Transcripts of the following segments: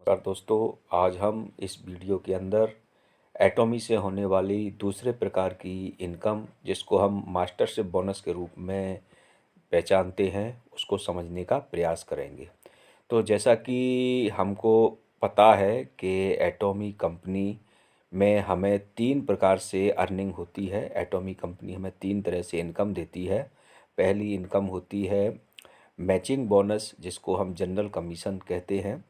नमस्कार दोस्तों। आज हम इस वीडियो के अंदर एटॉमी से होने वाली दूसरे प्रकार की इनकम, जिसको हम मास्टरशिप बोनस के रूप में पहचानते हैं, उसको समझने का प्रयास करेंगे। तो जैसा कि हमको पता है कि एटॉमी कंपनी में हमें तीन प्रकार से अर्निंग होती है। एटॉमी कंपनी हमें तीन तरह से इनकम देती है। पहली इनकम होती है मैचिंग बोनस, जिसको हम जनरल कमीशन कहते हैं।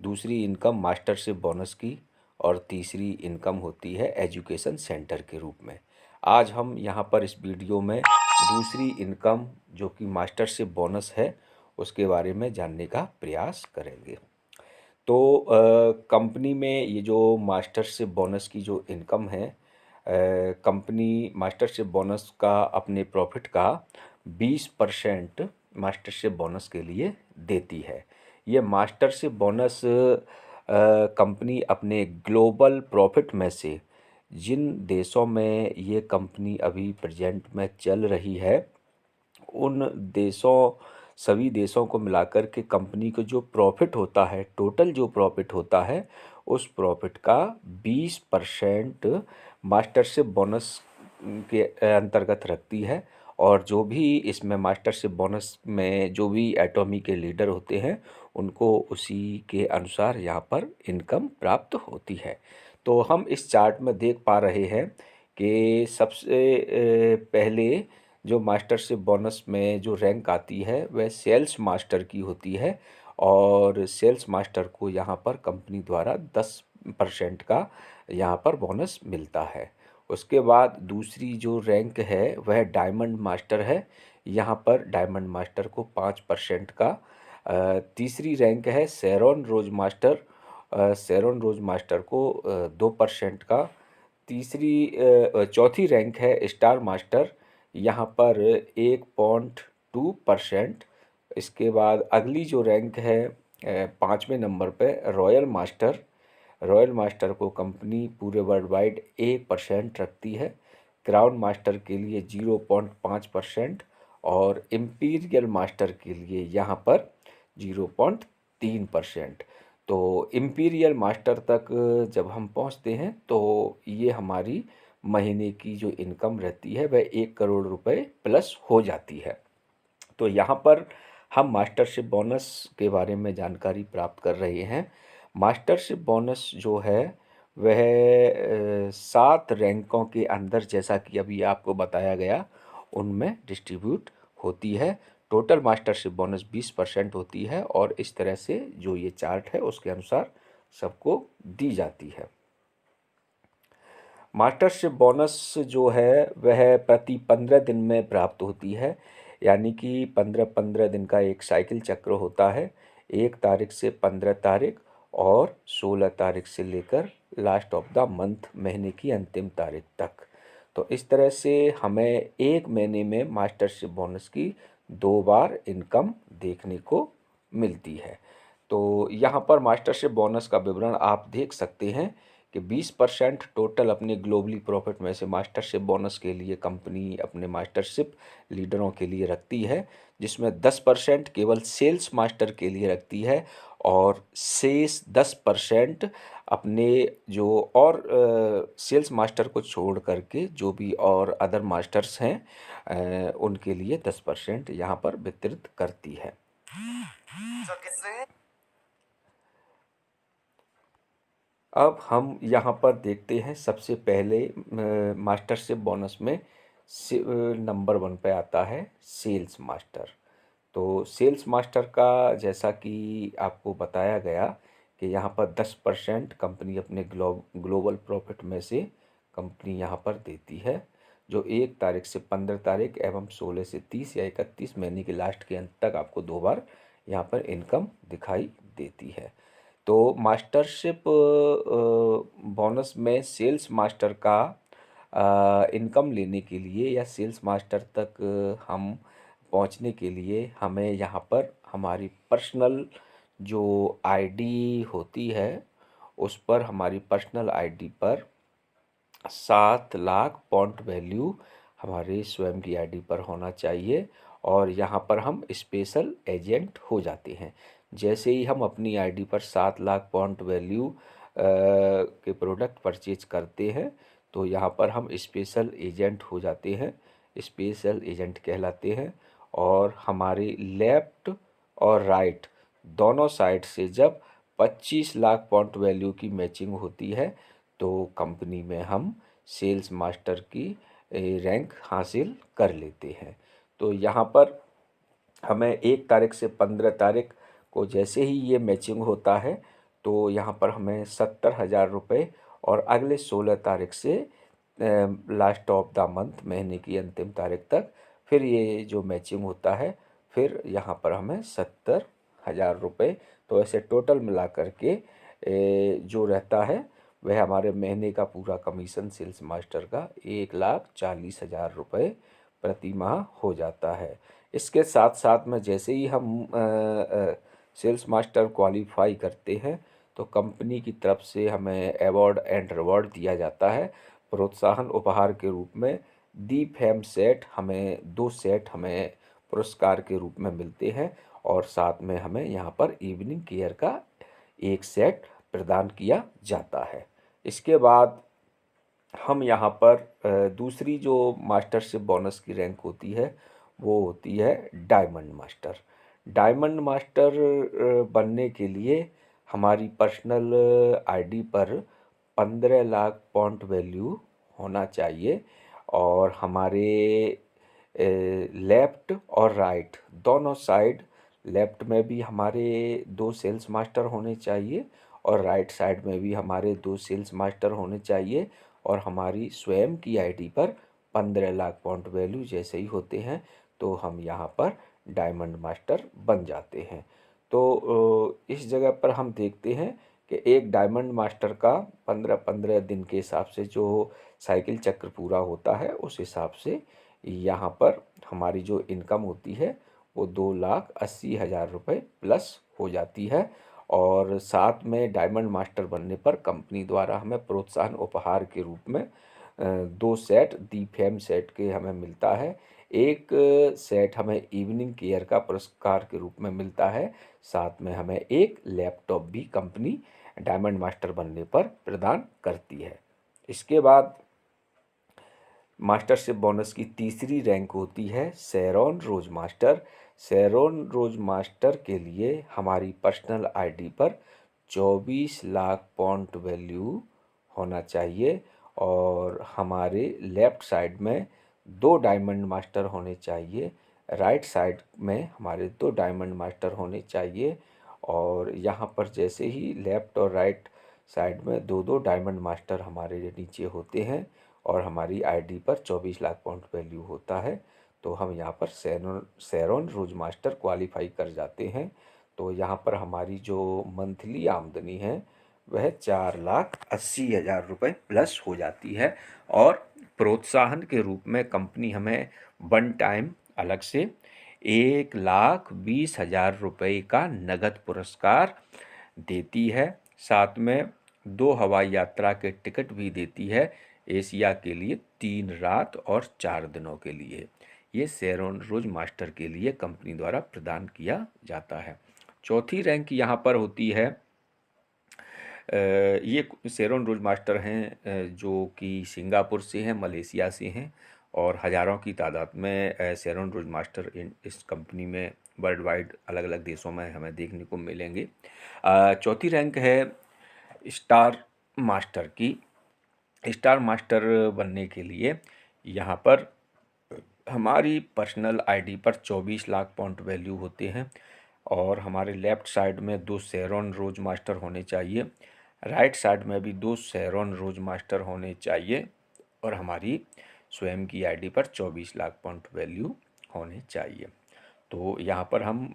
दूसरी इनकम मास्टरशिप बोनस की, और तीसरी इनकम होती है एजुकेशन सेंटर के रूप में। आज हम यहाँ पर इस वीडियो में दूसरी इनकम, जो कि मास्टरशिप बोनस है, उसके बारे में जानने का प्रयास करेंगे। तो कंपनी में ये जो मास्टरशिप बोनस की जो इनकम है, कंपनी मास्टरशिप बोनस का अपने प्रॉफिट का 20% मास्टरशिप बोनस के लिए देती है। ये मास्टरशिप बोनस कंपनी अपने ग्लोबल प्रॉफिट में से, जिन देशों में ये कंपनी अभी प्रेजेंट में चल रही है, उन देशों सभी देशों को मिलाकर के कंपनी को जो प्रॉफिट होता है, टोटल जो प्रॉफिट होता है, उस प्रॉफिट का 20% मास्टरशिप बोनस के अंतर्गत रखती है। और जो भी इसमें मास्टरशिप बोनस में जो भी एटॉमी के लीडर होते हैं, उनको उसी के अनुसार यहाँ पर इनकम प्राप्त होती है। तो हम इस चार्ट में देख पा रहे हैं कि सबसे पहले जो मास्टरशिप बोनस में जो रैंक आती है, वह सेल्स मास्टर की होती है। और सेल्स मास्टर को यहाँ पर कंपनी द्वारा 10% का यहाँ पर बोनस मिलता है। उसके बाद दूसरी जो रैंक है वह डायमंड मास्टर है। यहाँ पर डायमंड मास्टर को 5% का। तीसरी रैंक है शेरॉन Rose master. Sharon Rose master को 2% का। चौथी रैंक है स्टार मास्टर, यहाँ पर 1.2%। इसके बाद अगली जो रैंक है 5वें नंबर पे रॉयल मास्टर। रॉयल मास्टर को कंपनी पूरे वर्ल्ड वाइड 1% रखती है। क्राउन मास्टर के लिए 0.5%, और इम्पीरियल मास्टर के लिए यहाँ पर 0.3%। तो इम्पीरियल मास्टर तक जब हम पहुँचते हैं, तो ये हमारी महीने की जो इनकम रहती है वह 1 करोड़ रुपए प्लस हो जाती है। तो यहाँ पर हम मास्टरशिप बोनस के बारे में जानकारी प्राप्त कर रहे हैं। मास्टरशिप बोनस जो है वह 7 रैंकों के अंदर, जैसा कि अभी आपको बताया गया, उनमें डिस्ट्रीब्यूट होती है। टोटल मास्टरशिप बोनस 20% होती है, और इस तरह से जो ये चार्ट है उसके अनुसार सबको दी जाती है। मास्टरशिप बोनस जो है वह प्रति 15 दिन में प्राप्त होती है। यानी कि 15-15 दिन का एक साइकिल चक्र होता है। 1 तारीख से 15 तारीख, और 16 तारीख से लेकर लास्ट ऑफ द मंथ, महीने की अंतिम तारीख तक। तो इस तरह से हमें एक महीने में मास्टरशिप बोनस की 2 बार इनकम देखने को मिलती है। तो यहाँ पर मास्टरशिप बोनस का विवरण आप देख सकते हैं कि 20% टोटल अपने ग्लोबली प्रॉफिट में से मास्टरशिप बोनस के लिए कंपनी अपने मास्टरशिप लीडरों के लिए रखती है, जिसमें 10% केवल सेल्स मास्टर के लिए रखती है, और शेष 10% अपने जो और सेल्स मास्टर को छोड़ करके जो भी और अदर मास्टर्स हैं, उनके लिए 10% यहाँ पर वितरित करती है। अब हम यहाँ पर देखते हैं, सबसे पहले मास्टरशिप बोनस में नंबर 1 पे आता है सेल्स मास्टर। तो सेल्स मास्टर का, जैसा कि आपको बताया गया, कि यहाँ पर 10% कंपनी अपने ग्लोबल प्रॉफिट में से कंपनी यहाँ पर देती है, जो 1 तारीख से 15 तारीख एवं 16 से 30 या 31 महीने के लास्ट के अंत तक आपको 2 बार यहाँ पर इनकम दिखाई देती है। तो मास्टरशिप बोनस में सेल्स मास्टर का इनकम लेने के लिए या सेल्स मास्टर तक हम पहुंचने के लिए हमें यहाँ पर हमारी पर्सनल जो आईडी होती है, उस पर हमारी पर्सनल आईडी पर 7 लाख पॉइंट वैल्यू हमारे स्वयं की आईडी पर होना चाहिए, और यहाँ पर हम स्पेशल एजेंट हो जाते हैं। जैसे ही हम अपनी आईडी पर 7 लाख पॉइंट वैल्यू के प्रोडक्ट परचेज करते हैं तो यहाँ पर हम स्पेशल एजेंट हो जाते हैं, स्पेशल एजेंट कहलाते हैं। और हमारे लेफ़्ट और राइट दोनों साइड से जब 25 लाख पॉइंट वैल्यू की मैचिंग होती है तो कंपनी में हम सेल्स मास्टर की रैंक हासिल कर लेते हैं। तो यहाँ पर हमें 1 तारीख से 15 तारीख को जैसे ही ये मैचिंग होता है तो यहाँ पर हमें 70,000 रुपये और अगले 16 तारीख से लास्ट ऑफ द मंथ महीने की अंतिम तारीख तक फिर ये जो मैचिंग होता है फिर यहाँ पर हमें 70,000 रुपये, तो ऐसे टोटल मिला करके जो रहता है वह हमारे महीने का पूरा कमीशन सेल्स मास्टर का 1,40,000 रुपये प्रति माह हो जाता है। इसके साथ साथ में जैसे ही हम सेल्स मास्टर क्वालिफाई करते हैं तो कंपनी की तरफ से हमें अवार्ड एंड रिवॉर्ड दिया जाता है। प्रोत्साहन उपहार के रूप में दी फेम सेट हमें 2 सेट हमें पुरस्कार के रूप में मिलते हैं और साथ में हमें यहाँ पर इवनिंग केयर का 1 सेट प्रदान किया जाता है। इसके बाद हम यहाँ पर दूसरी जो मास्टरशिप बोनस की रैंक होती है वो होती है डायमंड मास्टर। डायमंड मास्टर बनने के लिए हमारी पर्सनल आईडी पर 15 लाख पॉइंट वैल्यू होना चाहिए और हमारे लेफ़्ट और राइट दोनों साइड, लेफ़्ट में भी हमारे 2 सेल्स मास्टर होने चाहिए और राइट साइड में भी हमारे 2 सेल्स मास्टर होने चाहिए और हमारी स्वयं की आईडी पर 15 लाख पॉइंट वैल्यू जैसे ही होते हैं तो हम यहाँ पर डायमंड मास्टर बन जाते हैं। तो इस जगह पर हम देखते हैं कि एक डायमंड मास्टर का 15-15 दिन के हिसाब से जो साइकिल चक्र पूरा होता है उस हिसाब से यहाँ पर हमारी जो इनकम होती है वो 2,80,000 रुपये प्लस हो जाती है। और साथ में डायमंड मास्टर बनने पर कंपनी द्वारा हमें प्रोत्साहन उपहार के रूप में 2 सेट दी फेम सेट के हमें मिलता है। एक सेट हमें इवनिंग केयर का पुरस्कार के रूप में मिलता है। साथ में हमें एक लैपटॉप भी कंपनी डायमंड मास्टर बनने पर प्रदान करती है। इसके बाद मास्टरशिप बोनस की तीसरी रैंक होती है शेरॉन Rose master. Sharon Rose master के लिए हमारी पर्सनल आईडी पर 24 लाख पॉइंट वैल्यू होना चाहिए और हमारे लेफ़्ट साइड में 2 डायमंड मास्टर होने चाहिए, राइट साइड में हमारे 2 डायमंड मास्टर होने चाहिए। और यहाँ पर जैसे ही लेफ़्ट और राइट साइड में 2-2 डायमंड मास्टर हमारे नीचे होते हैं और हमारी आईडी पर 24 लाख पॉइंट वैल्यू होता है तो हम यहाँ पर शेरॉन रोज मास्टर क्वालिफाई कर जाते हैं। तो यहाँ पर हमारी जो मंथली आमदनी है वह 4,80,000 रुपये प्लस हो जाती है और प्रोत्साहन के रूप में कंपनी हमें 1 टाइम अलग से 1,20,000 रुपये का नगद पुरस्कार देती है। साथ में 2 हवाई यात्रा के टिकट भी देती है एशिया के लिए 3 रात और 4 दिनों के लिए। ये शेरॉन रोज मास्टर के लिए कंपनी द्वारा प्रदान किया जाता है। चौथी रैंक यहाँ पर होती है, ये शेरॉन रोज मास्टर हैं जो कि सिंगापुर से हैं, मलेशिया से हैं और हज़ारों की तादाद में शेरॉन रोज मास्टर इस कंपनी में वर्ल्ड वाइड अलग अलग देशों में हमें देखने को मिलेंगे। चौथी रैंक है स्टार मास्टर की। स्टार मास्टर बनने के लिए यहाँ पर हमारी पर्सनल आईडी पर 24 लाख पॉइंट वैल्यू होते हैं और हमारे लेफ़्ट साइड में 2 शेरॉन रोज मास्टर होने चाहिए, राइट साइड में भी 2 शेरॉन रोज मास्टर होने चाहिए और हमारी स्वयं की आईडी पर 24 लाख पॉइंट वैल्यू होने चाहिए। तो यहाँ पर हम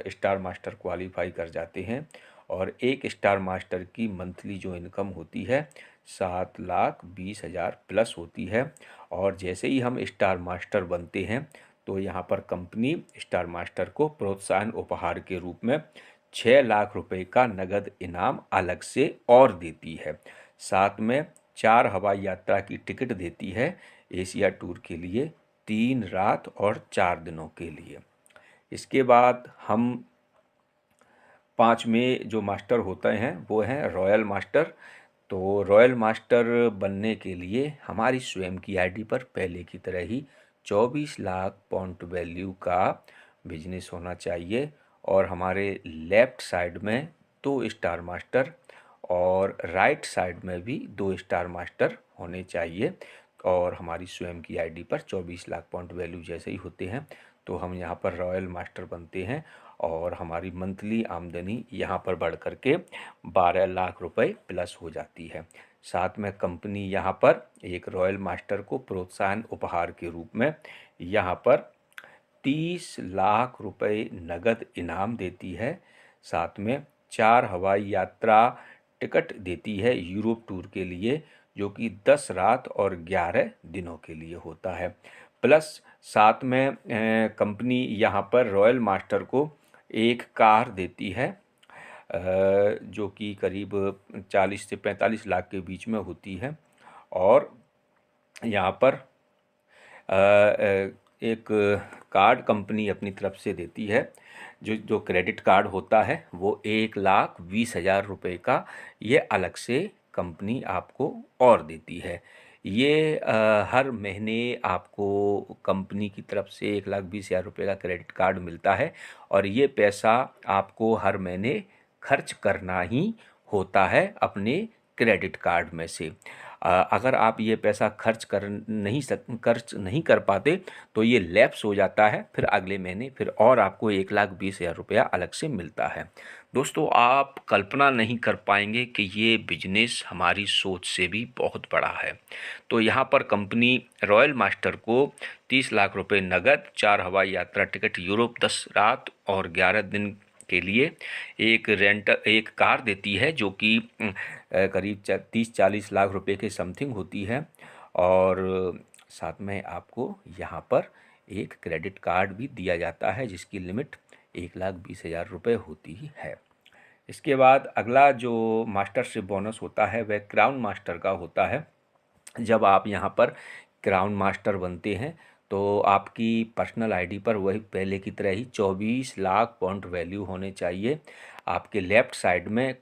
स्टार मास्टर क्वालिफाई कर जाते हैं और एक स्टार मास्टर की मंथली जो इनकम होती है 7,20,000 प्लस होती है। और जैसे ही हम स्टार मास्टर बनते हैं तो यहाँ पर कंपनी स्टार मास्टर को प्रोत्साहन उपहार के रूप में 6 लाख रुपए का नगद इनाम अलग से और देती है। साथ में 4 हवाई यात्रा की टिकट देती है एशिया टूर के लिए 3 रात और 4 दिनों के लिए। इसके बाद हम 5 में जो मास्टर होते हैं वो हैं रॉयल मास्टर। तो रॉयल मास्टर बनने के लिए हमारी स्वयं की आईडी पर पहले की तरह ही 24 लाख पॉइंट वैल्यू का बिजनेस होना चाहिए और हमारे लेफ़्ट साइड में 2 स्टार मास्टर और राइट साइड में भी 2 स्टार मास्टर होने चाहिए। और हमारी स्वयं की आईडी पर 24 लाख पॉइंट वैल्यू जैसे ही होते हैं तो हम यहाँ पर रॉयल मास्टर बनते हैं और हमारी मंथली आमदनी यहाँ पर बढ़ कर के 12 लाख रुपए प्लस हो जाती है। साथ में कंपनी यहाँ पर एक रॉयल मास्टर को प्रोत्साहन उपहार के रूप में यहाँ पर 30 लाख रुपए नगद इनाम देती है। साथ में 4 हवाई यात्रा टिकट देती है यूरोप टूर के लिए, जो कि 10 रात और 11 दिनों के लिए होता है। प्लस साथ में कंपनी यहाँ पर रॉयल मास्टर को एक कार देती है जो कि करीब 40 से 45 लाख के बीच में होती है। और यहाँ पर एक कार्ड कंपनी अपनी तरफ से देती है, जो क्रेडिट कार्ड होता है वो 1,20,000 रुपये का ये अलग से कंपनी आपको और देती है। ये हर महीने आपको कंपनी की तरफ से 1,20,000 रुपये का क्रेडिट कार्ड मिलता है और ये पैसा आपको हर महीने खर्च करना ही होता है अपने क्रेडिट कार्ड में से। अगर आप ये पैसा खर्च नहीं कर पाते तो ये लैप्स हो जाता है, फिर अगले महीने फिर और आपको 1,20,000 रुपया अलग से मिलता है। दोस्तों, आप कल्पना नहीं कर पाएंगे कि ये बिजनेस हमारी सोच से भी बहुत बड़ा है। तो यहाँ पर कंपनी रॉयल मास्टर को 30 लाख रुपए नगद, 4 हवाई यात्रा टिकट यूरोप, 10 रात और 11 दिन के लिए एक कार देती है जो कि करीब 30-40 लाख रुपए के समथिंग होती है। और साथ में आपको यहाँ पर एक क्रेडिट कार्ड भी दिया जाता है जिसकी लिमिट 1,20,000 रुपये होती है। इसके बाद अगला जो मास्टरशिप बोनस होता है वह क्राउन मास्टर का होता है। जब आप यहाँ पर क्राउन मास्टर बनते हैं तो आपकी पर्सनल आईडी पर वही पहले की तरह ही 24 लाख पॉइंट वैल्यू होने चाहिए। आपके लेफ़्ट साइड में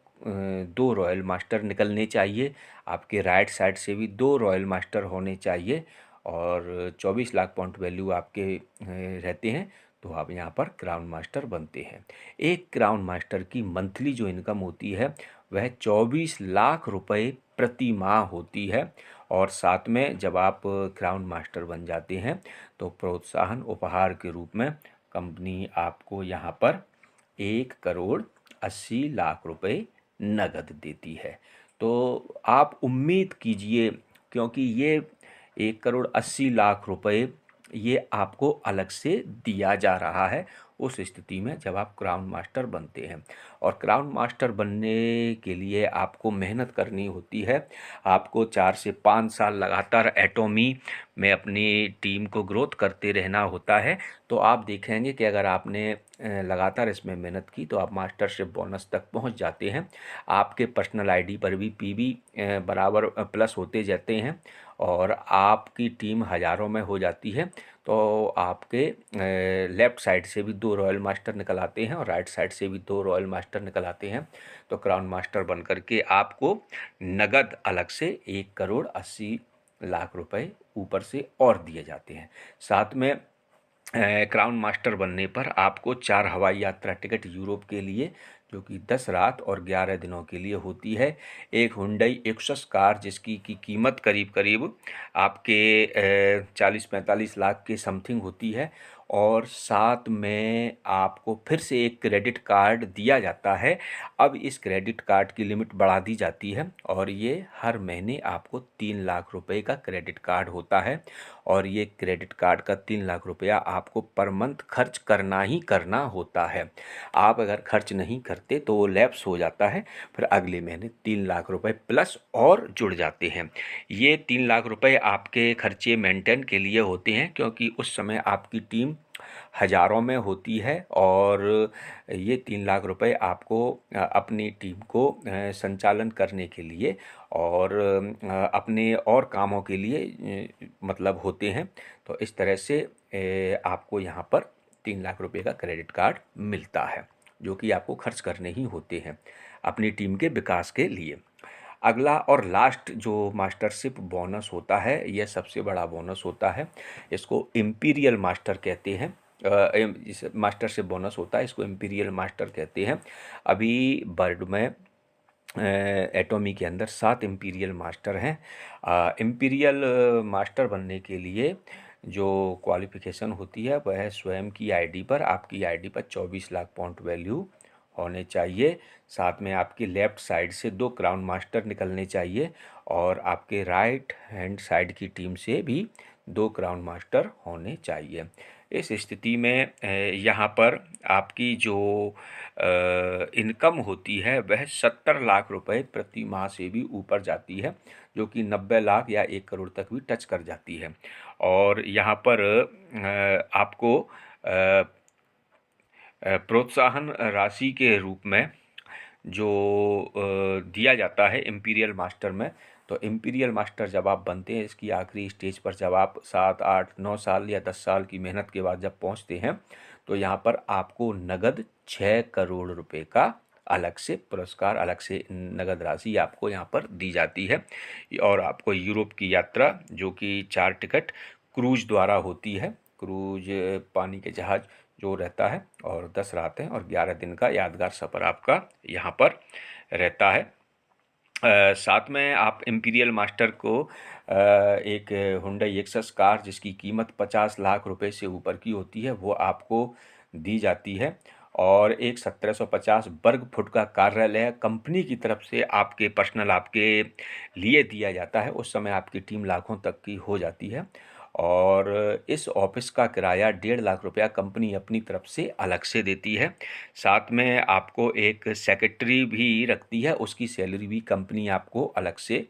2 रॉयल मास्टर निकलने चाहिए, आपके राइट साइड से भी 2 रॉयल मास्टर होने चाहिए और 24 लाख पॉइंट वैल्यू आपके रहते हैं तो आप यहाँ पर क्राउन मास्टर बनते हैं। एक क्राउन मास्टर की मंथली जो इनकम होती है वह 24 लाख रुपए प्रति माह होती है। और साथ में जब आप क्राउन मास्टर बन जाते हैं तो प्रोत्साहन उपहार के रूप में कंपनी आपको यहाँ पर 1,80,00,000 रुपए नगद देती है। तो आप उम्मीद कीजिए, क्योंकि ये 1,80,00,000 रुपए ये आपको अलग से दिया जा रहा है उस स्थिति में जब आप क्राउन मास्टर बनते हैं। और क्राउन मास्टर बनने के लिए आपको मेहनत करनी होती है। आपको 4 से 5 साल लगातार एटॉमी में अपनी टीम को ग्रोथ करते रहना होता है। तो आप देखेंगे कि अगर आपने लगातार इसमें मेहनत की तो आप मास्टरशिप बोनस तक पहुंच जाते हैं। आपके पर्सनल आईडी पर भी पीवी बराबर प्लस होते जाते हैं और आपकी टीम हज़ारों में हो जाती है। तो आपके लेफ़्ट साइड से भी 2 रॉयल मास्टर निकल आते हैं और राइट साइड से भी 2 रॉयल मास्टर निकल आते हैं। तो क्राउन मास्टर बन कर के आपको नगद अलग से 1,80,00,000 रुपए ऊपर से और दिए जाते हैं। साथ में क्राउन मास्टर बनने पर आपको 4 हवाई यात्रा टिकट यूरोप के लिए जो कि 10 रात और 11 दिनों के लिए होती है। एक हुंडई एक्सस कार जिसकी की कीमत करीब करीब आपके 40-45 लाख के समथिंग होती है। और साथ में आपको फिर से एक क्रेडिट कार्ड दिया जाता है। अब इस क्रेडिट कार्ड की लिमिट बढ़ा दी जाती है और ये हर महीने आपको 3 लाख रुपए का क्रेडिट कार्ड होता है। और ये क्रेडिट कार्ड का 3 लाख रुपया आपको पर मंथ खर्च करना ही करना होता है। आप अगर खर्च नहीं करते तो वो लैप्स हो जाता है, फिर अगले महीने 3 लाख रुपए प्लस और जुड़ जाते हैं। ये 3 लाख रुपए आपके खर्चे मेंटेन के लिए होते हैं क्योंकि उस समय आपकी टीम हज़ारों में होती है और ये 3 लाख रुपए आपको अपनी टीम को संचालन करने के लिए और अपने और कामों के लिए मतलब होते हैं। तो इस तरह से आपको यहाँ पर 3 लाख रुपए का क्रेडिट कार्ड मिलता है। जो कि आपको खर्च करने ही होते हैं अपनी टीम के विकास के लिए। अगला और लास्ट जो मास्टरशिप बोनस होता है, यह सबसे बड़ा बोनस होता है। इसको इम्पीरियल मास्टर कहते हैं। इस मास्टरशिप बोनस होता है, इसको इम्पीरियल मास्टर कहते हैं। अभी वर्ल्ड में एटॉमी के अंदर 7 इम्पीरियल मास्टर हैं। इम्पीरियल मास्टर बनने के लिए जो क्वालिफ़िकेशन होती है वह स्वयं की आईडी पर, आपकी आईडी पर 24 लाख पॉइंट वैल्यू होने चाहिए। साथ में आपकी लेफ़्ट साइड से 2 क्राउन मास्टर निकलने चाहिए और आपके राइट हैंड साइड की टीम से भी 2 क्राउन मास्टर होने चाहिए। इस स्थिति में यहाँ पर आपकी जो इनकम होती है वह 70 लाख रुपए प्रति माह से भी ऊपर जाती है, जो कि 90 लाख या 1 करोड़ तक भी टच कर जाती है। और यहाँ पर आपको प्रोत्साहन राशि के रूप में जो दिया जाता है इम्पीरियल मास्टर में, तो इम्पीरियल मास्टर जब आप बनते हैं, इसकी आखिरी स्टेज पर जब आप 7, 8, 9 साल या 10 साल की मेहनत के बाद जब पहुंचते हैं, तो यहाँ पर आपको नगद 6 करोड़ रुपए का अलग से पुरस्कार, अलग से नगद राशि आपको यहाँ पर दी जाती है। और आपको यूरोप की यात्रा, जो कि 4 टिकट क्रूज द्वारा होती है, क्रूज पानी के जहाज़ जो रहता है, और 10 रातें और 11 दिन का यादगार सफ़र आपका यहाँ पर रहता है। साथ में आप इम्पीरियल मास्टर को एक हुंडई एक्सेस कार, जिसकी कीमत 50 लाख रुपए से ऊपर की होती है, वो आपको दी जाती है। और एक 1750 वर्ग फुट का कार्यालय कंपनी की तरफ से आपके पर्सनल आपके लिए दिया जाता है। उस समय आपकी टीम लाखों तक की हो जाती है। और इस ऑफिस का किराया 1.5 लाख रुपया कंपनी अपनी तरफ से अलग से देती है। साथ में आपको एक सेक्रेटरी भी रखती है, उसकी सैलरी भी कंपनी आपको अलग से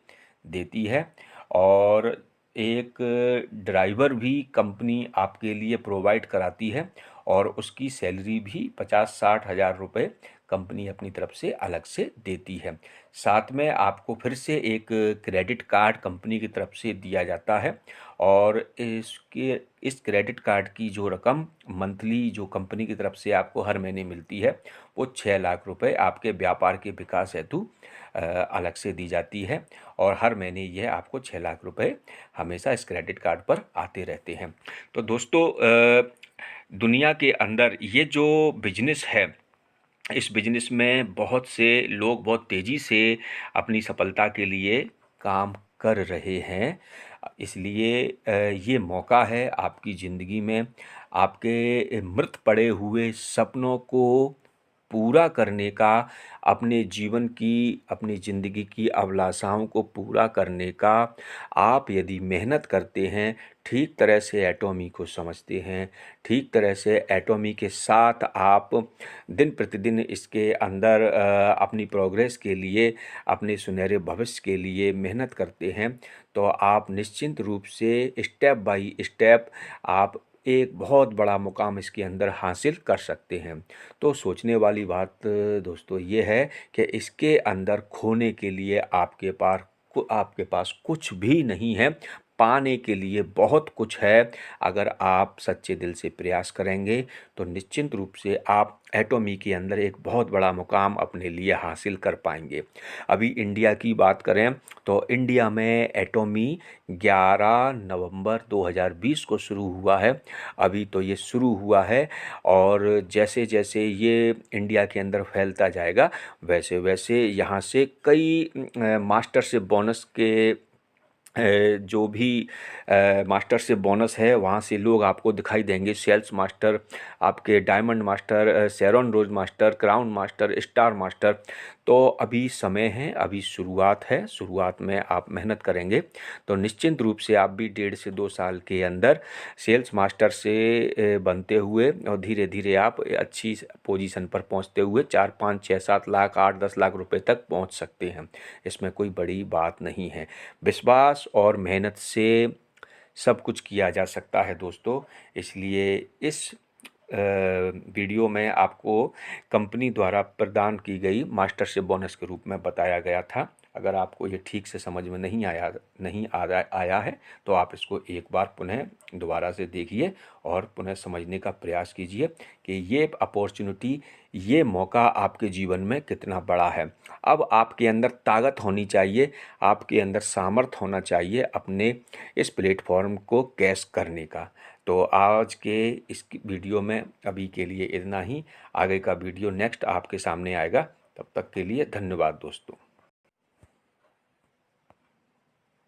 देती है। और एक ड्राइवर भी कंपनी आपके लिए प्रोवाइड कराती है, और उसकी सैलरी भी 50-60 हज़ार रुपये कंपनी अपनी तरफ से अलग से देती है। साथ में आपको फिर से एक क्रेडिट कार्ड कंपनी की तरफ से दिया जाता है, और इस क्रेडिट कार्ड की जो रकम मंथली जो कंपनी की तरफ से आपको हर महीने मिलती है, वो 6 लाख रुपए आपके व्यापार के विकास हेतु अलग से दी जाती है। और हर महीने यह आपको 6 लाख रुपए हमेशा इस क्रेडिट कार्ड पर आते रहते हैं। तो दोस्तों, दुनिया के अंदर ये जो बिजनेस है, इस बिजनेस में बहुत से लोग बहुत तेज़ी से अपनी सफलता के लिए काम कर रहे हैं। इसलिए ये मौका है आपकी ज़िंदगी में आपके मृत पड़े हुए सपनों को पूरा करने का, अपने जीवन की, अपनी ज़िंदगी की अभिलाषाओं को पूरा करने का। आप यदि मेहनत करते हैं, ठीक तरह से एटॉमी को समझते हैं, ठीक तरह से एटॉमी के साथ आप दिन प्रतिदिन इसके अंदर अपनी प्रोग्रेस के लिए, अपने सुनहरे भविष्य के लिए मेहनत करते हैं, तो आप निश्चिंत रूप से स्टेप बाय स्टेप आप एक बहुत बड़ा मुकाम इसके अंदर हासिल कर सकते हैं। तो सोचने वाली बात दोस्तों ये है कि इसके अंदर खोने के लिए आपके पास कुछ भी नहीं है, पाने के लिए बहुत कुछ है। अगर आप सच्चे दिल से प्रयास करेंगे तो निश्चिंत रूप से आप एटॉमी के अंदर एक बहुत बड़ा मुकाम अपने लिए हासिल कर पाएंगे। अभी इंडिया की बात करें तो इंडिया में एटॉमी 11 नवंबर 2020 को शुरू हुआ है। अभी तो ये शुरू हुआ है, और जैसे जैसे ये इंडिया के अंदर फैलता जाएगा, वैसे वैसे यहाँ से कई मास्टरशिप बोनस के जो भी मास्टरशिप बोनस है, वहाँ से लोग आपको दिखाई देंगे। सेल्स मास्टर, आपके diamond master, Sharon Rose master, crown master, star master. तो अभी समय है, अभी शुरुआत है। शुरुआत में आप मेहनत करेंगे तो निश्चिंत रूप से आप भी 1.5 से 2 साल के अंदर सेल्स मास्टर से बनते हुए, और धीरे धीरे आप अच्छी पोजीशन पर पहुंचते हुए 4, 5, 6, 7 लाख, 8, 10 लाख रुपए तक पहुंच सकते हैं। इसमें कोई बड़ी बात नहीं है। विश्वास और मेहनत से सब कुछ किया जा सकता है दोस्तों। इसलिए इस वीडियो में आपको कंपनी द्वारा प्रदान की गई मास्टरशिप बोनस के रूप में बताया गया था। अगर आपको ये ठीक से समझ में नहीं आया है तो आप इसको एक बार पुनः दोबारा से देखिए और पुनः समझने का प्रयास कीजिए कि ये अपॉर्चुनिटी, ये मौका आपके जीवन में कितना बड़ा है। अब आपके अंदर ताकत होनी चाहिए, आपके अंदर सामर्थ्य होना चाहिए अपने इस प्लेटफॉर्म को कैच करने का। तो आज के इस वीडियो में अभी के लिए इतना ही। आगे का वीडियो नेक्स्ट आपके सामने आएगा। तब तक के लिए धन्यवाद दोस्तों।